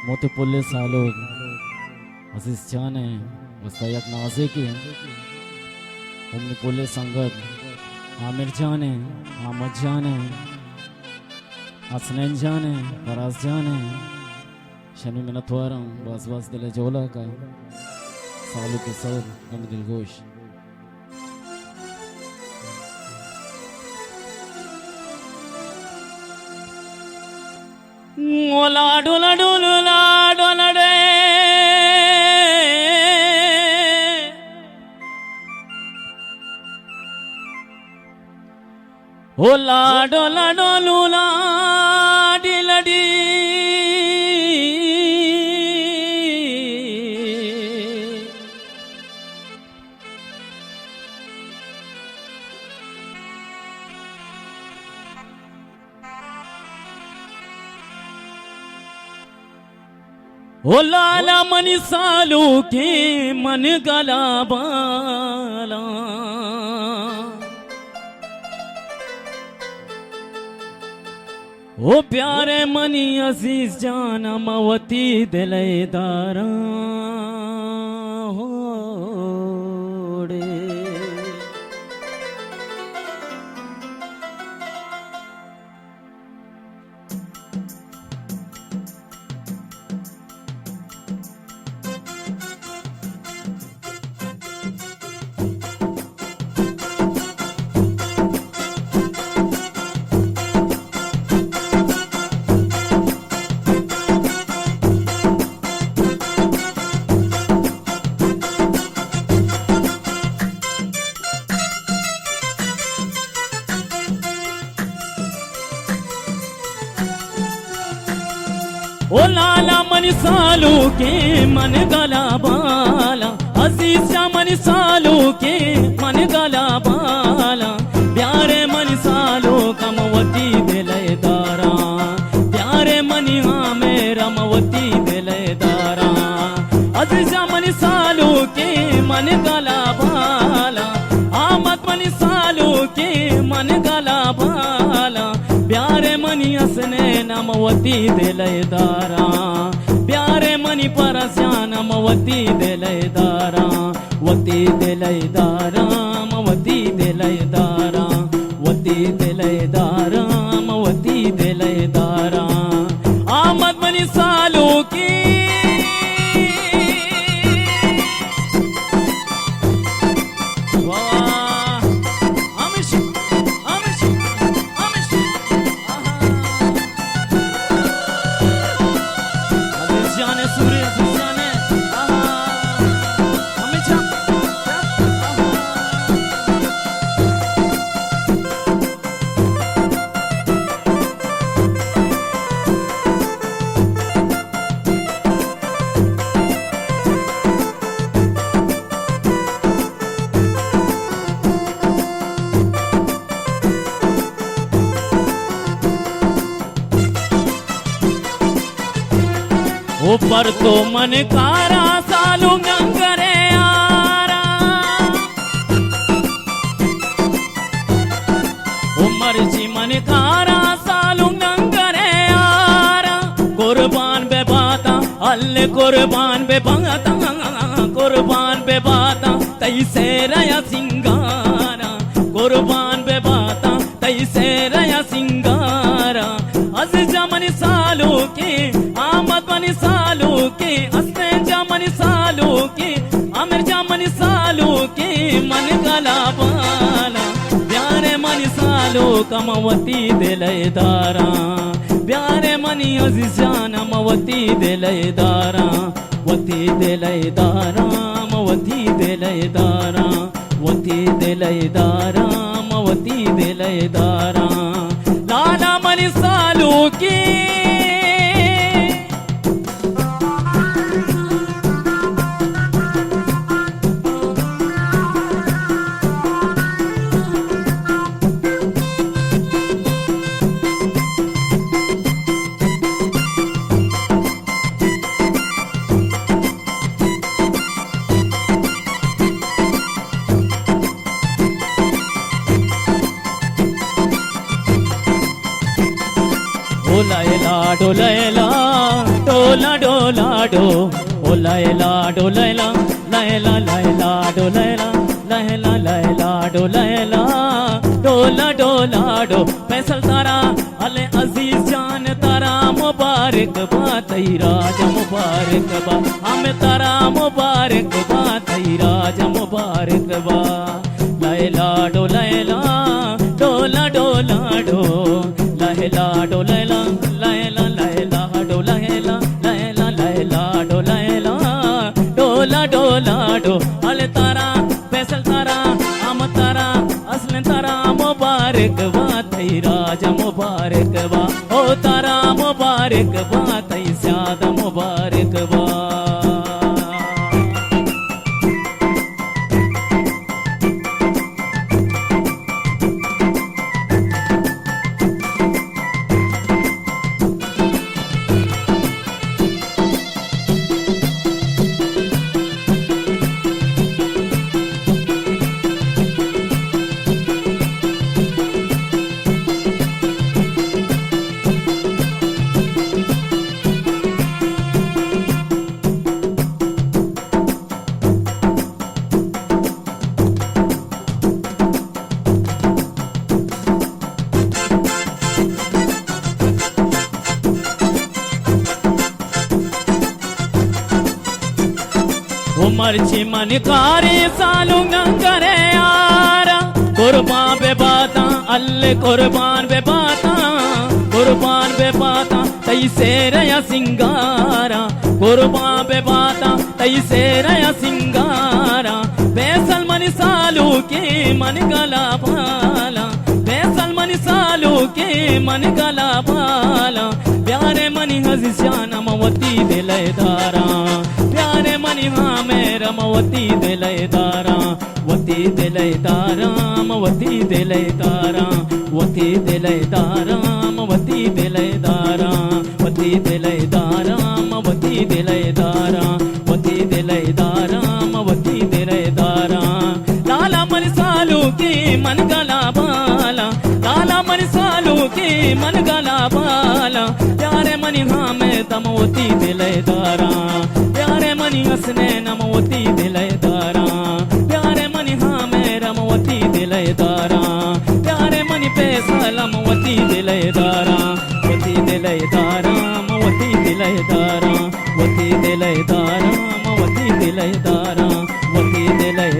मोते पुल्ले सालोग अजीज जाने मुस्तयक नाज़िकी उम्मी पुल्ले संगत आमिर जाने आमद जाने हसनैन जाने फराज जाने शनी मिनतवारम बस बस दिले जोला का सालू के सौर गम दिलगोश ओला डोला डोला डोला डे ओला डोला डोलूला डिलडी ओ लाला मनी सालू के मन गला बाला ओ प्यारे मनी अजीज जान मवती दिलेदारा होड़े ओ लाला मन सालू के मन गला बाला अजीज मन सालू के मन गला बाला प्यारे मन सालू कमवती दिलेदारा प्यारे मनी हाँ मेरा मवती दिलेदारा अजीज मन सालू के मन गला बाला आमद मन सालू के मन गला बाला प्यारे मनी असने नमवती दिलेदारा प्यारे मनी परस्या नमवती दिलेदारा वती दिलेदारा मवती दिलेदारा वती दिलेदारा मवती दिलेदारा आमद मनी सालू की ऊपर तो मन कारा सालू गंगरे आरा उमर जी मन कारा सालू गंगरे आरा कुर्बान बे बाता अल्ले कुर्बान बे बाता कुर्बान बे बाता तैसे रया सिंगारा कुर्बान बे बाता तैसे रया सिंगारा अज़ीज मन सालू के आमद मन सालू के असने जामन सालू के आमिर जामन सालू के मन गला बाला प्यारे मन सालू कमवती दिलेदारा प्यारे मनी अजीज जान मवती दिलेदारा वती दिलेदारा मवती दिलेदारा वती दिलेदारा मवती दिलेदारा लाला मन सालू की डोलैला डोलैला डोला डोला डो ओ लैला डो लैला लैला लैला डो लैला लैला लैला डो लैला डोला डोला डो फैसल तारा अले अजीज जान तारा मुबारक बा तेरा जा मुबारक बा हमें तारा मुबारक बा तेरा जा मुबारक बा लैला डो लैला डोला डोला डो लैला डो लैला लैला लैला डो लैला लैला लैला डो लैला डोला डोला डो अले तारा फैसल तारा हम तारा असले तारा मुबारक बा तेरा जा मुबारक बा ओ तारा मुबारक बा तै ज्यादा मुबारक बा उमरची मन कारी सालू गंगरे यारा कुर्बान बे बाता अल्ले कुर्बान बे बाता कुर्बान बे बाता तई से रया सिंगारा कुर्बान बे बाता तई से रया सिंगारा फैसल मन सालू के मन गला भाला फैसल मन सालू के मन गला भाला प्यारे मनी हजी श्यान मवती दिलय धारा प्यारे मनी हाँ मेरा मवती दिलय धारा वती दिलय धारा मवती दिलय धारा वती दिलय धारा मवती दिलय धारा वती दिलय धारा मवती दिलय धारा वती दिलय धारा मवती दिलय धारा लाला मन सालू की मन गला बाला लाला मन सालू की मन गला बाला प्यारे मनी हाँ मैं तमवती दिलय धारा प्यारे मनी हसने नमवती दिलय धारा प्यारे मनी हाँ मैं रमवती दिलय धारा प्यारे मनी पैसा लमवती दिलय धारा वती दिलय धारा मवती दिलय धारा वती दिलय धारा मवती दिलय धारा वती दिलय